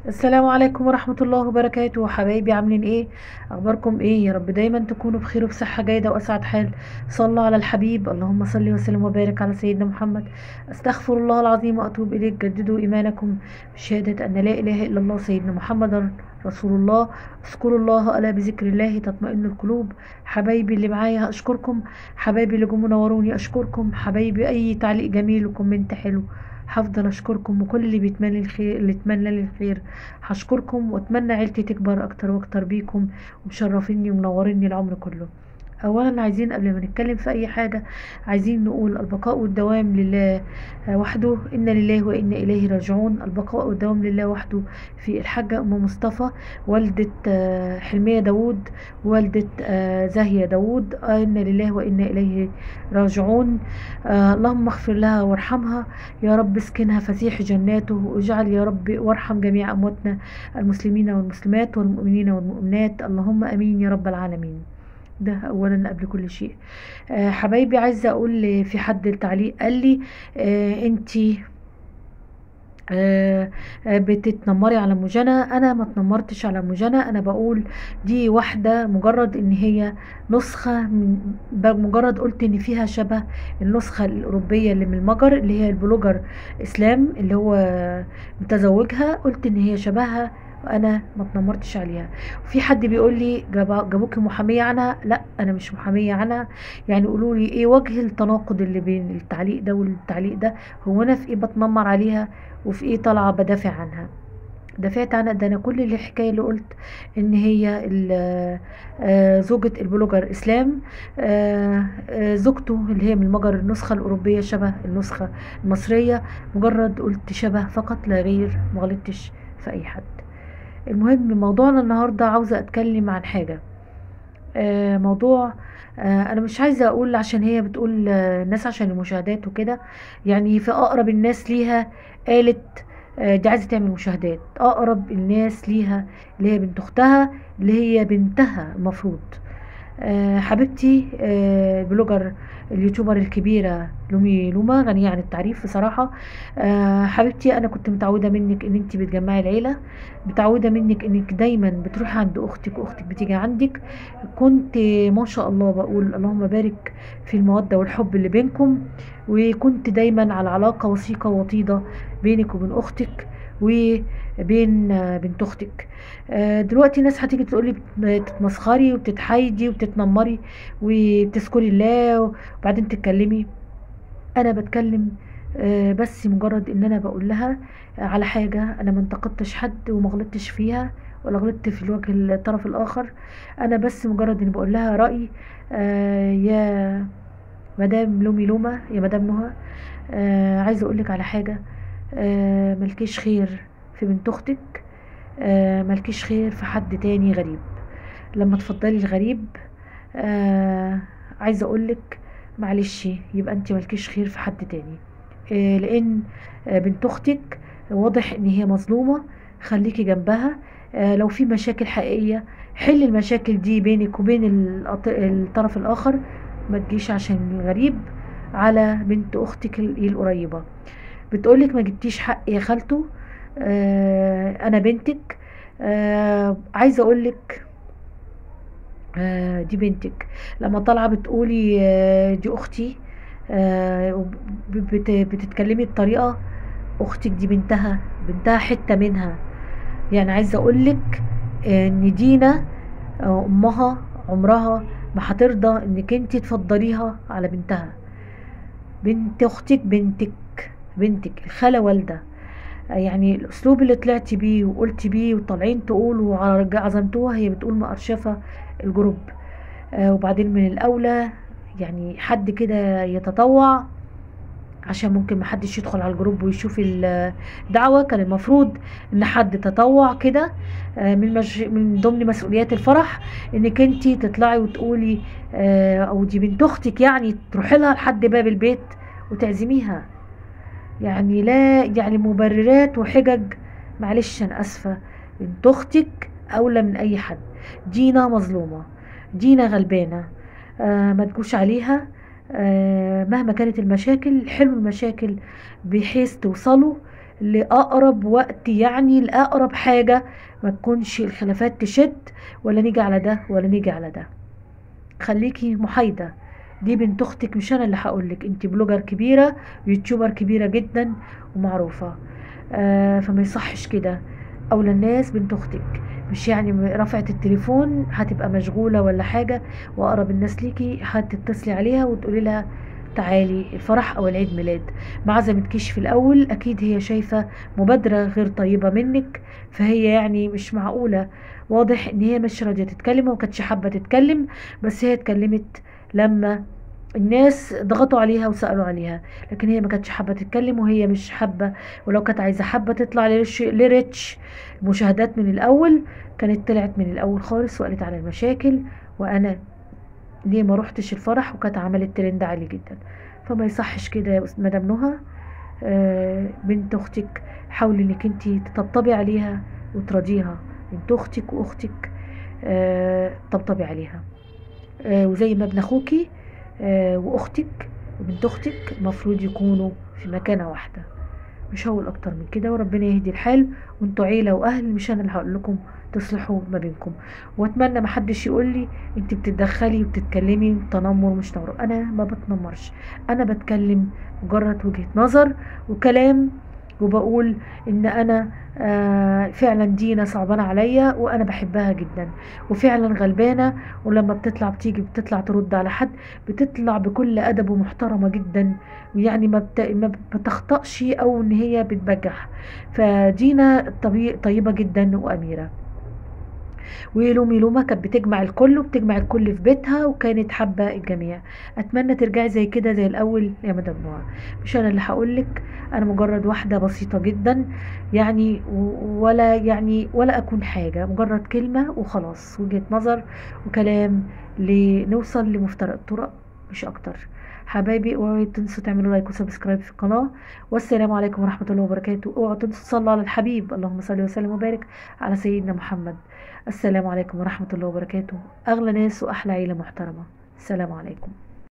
السلام عليكم ورحمة الله وبركاته، حبايبي عاملين ايه؟ اخباركم ايه؟ يا رب دايما تكونوا بخير وبصحة جيدة واسعد حال. صلوا على الحبيب، اللهم صل وسلم وبارك على سيدنا محمد. استغفر الله العظيم واتوب اليه. جددوا ايمانكم بشهادة ان لا اله الا الله سيدنا محمد رسول الله. اذكروا الله الا بذكر الله تطمئن القلوب. حبايبي اللي معايا اشكركم، حبايبي اللي جم نوروني اشكركم، حبايبي اي تعليق جميل وكومنت حلو هفضل اشكركم، وكل اللي بيتمنى الخير اللي اتمنى لي الخير هشكركم، واتمنى عيلتي تكبر اكتر واكتر بيكم، ومشرفيني ومنوريني العمر كله. اولا عايزين قبل ما نتكلم في اي حاجة عايزين نقول البقاء والدوام لله وحده. انا لله وانا اليه راجعون. البقاء والدوام لله وحده. في الحاجة ام مصطفى والدة حلمية داوود، والدة زاهية داوود، انا لله وانا اليه راجعون. اللهم اغفر لها وارحمها يا رب، اسكنها فسيح جناته، واجعل يا رب وارحم جميع امواتنا المسلمين والمسلمات والمؤمنين والمؤمنات، اللهم امين يا رب العالمين. ده اولا قبل كل شيء. حبايبي عايزه اقول في حد التعليق قال لي انتي بتتنمري على مجنى. انا ما اتنمرتش على مجنى، انا بقول دي واحده مجرد ان هي نسخه من، مجرد قلت ان فيها شبه النسخه الاوروبيه اللي من المجر، اللي هي البلوجر اسلام اللي هو متزوجها، قلت ان هي شبهها وانا ما اتنمرتش عليها. وفي حد بيقول لي جابوكي محاميه عنها. لا انا مش محاميه عنها. يعني قولوا لي ايه وجه التناقض اللي بين التعليق ده والتعليق ده؟ هو انا في ايه بتنمر عليها وفي ايه طالعه بدافع عنها؟ دافعت عنها؟ ده انا كل الحكايه اللي قلت ان هي زوجة البلوجر اسلام، زوجته اللي هي من المجر النسخه الاوروبيه شبه النسخه المصريه، مجرد قلت شبه فقط لا غير، ما غلطتش في اي حد. المهم موضوعنا النهارده عاوزه اتكلم عن حاجه، موضوع انا مش عايزه اقول عشان هي بتقول الناس عشان المشاهدات وكده. يعني في اقرب الناس ليها قالت دي عايزه تعمل مشاهدات. اقرب الناس ليها اللي هي بنت اختها، اللي هي بنتها المفروض. حبيبتي البلوجر اليوتيوبر الكبيرة لومي لوما غنية عن التعريف بصراحة. حبيبتي انا كنت متعودة منك ان انت بتجمعي العيلة، متعودة منك انك دايما بتروحي عند اختك واختك بتيجي عندك. كنت ما شاء الله بقول اللهم بارك في المودة والحب اللي بينكم، وكنت دايما على علاقة وثيقة وطيدة بينك وبين اختك وبين بنت اختك. دلوقتي ناس هتيجي تقولي بتتمسخري وبتتحايدي وبتتنمري وبتذكري الله وبعدين تتكلمي. انا بتكلم بس مجرد ان انا بقول لها على حاجة. انا ما انتقدتش حد وما غلطتش فيها ولا غلطت في الوجه الطرف الاخر. انا بس مجرد اني بقول لها رأيي. يا مدام لومي لومة، يا مدام نهى، عايزة اقولك على حاجة. ملكيش خير في بنت اختك، ملكيش خير في حد تاني غريب. لما تفضلي الغريب عايزه اقولك معلش، يبقى انت ملكيش خير في حد تاني. لان بنت اختك واضح ان هي مظلومه. خليكي جنبها. لو في مشاكل حقيقيه حل المشاكل دي بينك وبين الطرف الاخر. ما تجيش عشان الغريب على بنت اختك القريبه. بتقولك ما جبتيش حق يا خالته. انا بنتك. عايزه اقولك دي بنتك. لما طالعه بتقولي دي اختي، بتتكلمي بطريقه. اختك دي بنتها، بنتها حته منها. يعني عايزه اقولك ان دينا امها عمرها ما هترضى انك انت تفضليها على بنتها. بنت اختك بنتك، بنتك الخاله والده. يعني الاسلوب اللي طلعتي بيه وقلتي بيه وطالعين تقولوا عزمتوها، هي بتقول مقرشفه الجروب. وبعدين من الاولى يعني حد كده يتطوع، عشان ممكن محدش يدخل على الجروب ويشوف الدعوة. كان المفروض ان حد تطوع كده من ضمن مسؤوليات الفرح انك انتي تطلعي وتقولي او دي بنت اختك، يعني تروحي لها لحد باب البيت وتعزميها. يعني لا يعني مبررات وحجج. معلش انا اسفة، بنت اختك اولى من اي حد. دينا مظلومة، دينا غلبانة. ما تجوش عليها. مهما كانت المشاكل حلوا المشاكل بحيث توصلوا لأقرب وقت، يعني لأقرب حاجة، ما تكونش الخلافات تشد ولا نيجي على ده ولا نيجي على ده. خليكي محايدة. دي بنت اختك، مش انا اللي هقولك، انت بلوجر كبيرة، يوتيوبر كبيرة جدا ومعروفة. فما يصحش كده. اولى الناس بنت اختك، مش يعني رفعت التليفون هتبقى مشغولة ولا حاجة، واقرب الناس ليكي هتتصلي عليها وتقولي لها تعالي الفرح او العيد ميلاد. ما عزمتكيش في الاول، اكيد هي شايفة مبادرة غير طيبة منك، فهي يعني مش معقولة. واضح ان هي مش راضية تتكلم ومكانتش حابة تتكلم، بس هي اتكلمت لما الناس ضغطوا عليها وسألوا عليها، لكن هي ما كانتش حابة تتكلم وهي مش حابة. ولو كانت عايزة حابة تطلع لريتش مشاهدات من الأول، كانت طلعت من الأول خالص وقالت على المشاكل وأنا ليه ما روحتش الفرح، وكانت عملت ترند عالي جدا. فما يصحش كده يا مدام نهى. بنت أختك، حاولي انك انتي تطبطبي عليها وتراضيها. بنت أختك وأختك، طبطبي عليها. وزي ما ابن اخوكي واختك وبنت اختك المفروض يكونوا في مكانة واحدة. مش هقول اكتر من كده، وربنا يهدي الحال. وانتوا عيلة واهل، مش انا اللي هقول لكم تصلحوا ما بينكم. واتمنى ما حدش يقول لي انت بتتدخلي وبتتكلمي تنمر. مش تنمر، انا ما بتنمرش، انا بتكلم مجرد وجهة نظر وكلام، وبقول ان انا فعلا دينا صعبانة عليا وانا بحبها جدا وفعلا غلبانة. ولما بتيجي بتطلع ترد على حد، بتطلع بكل ادب ومحترمة جدا، ويعني ما بتخطأش او ان هي بتبجح. فدينا طيبة جدا واميرة. ولومي لومة كانت بتجمع الكل وبتجمع الكل في بيتها وكانت حابة الجميع. اتمنى ترجعي زي كده زي الاول يا مدام نوع. مش انا اللي هقولك، انا مجرد واحدة بسيطة جدا، يعني ولا اكون حاجة، مجرد كلمة وخلاص، وجهة نظر وكلام لنوصل لمفترق الطرق، مش اكتر. حبايبي، اوعوا تنسوا تعملوا لايك وسبسكرايب في القناة. والسلام عليكم ورحمة الله وبركاته. اوعوا تنسوا تصلوا على الحبيب، اللهم صل وسلم وبارك على سيدنا محمد. السلام عليكم ورحمة الله وبركاته. أغلى ناس وأحلى عيلة محترمة. السلام عليكم.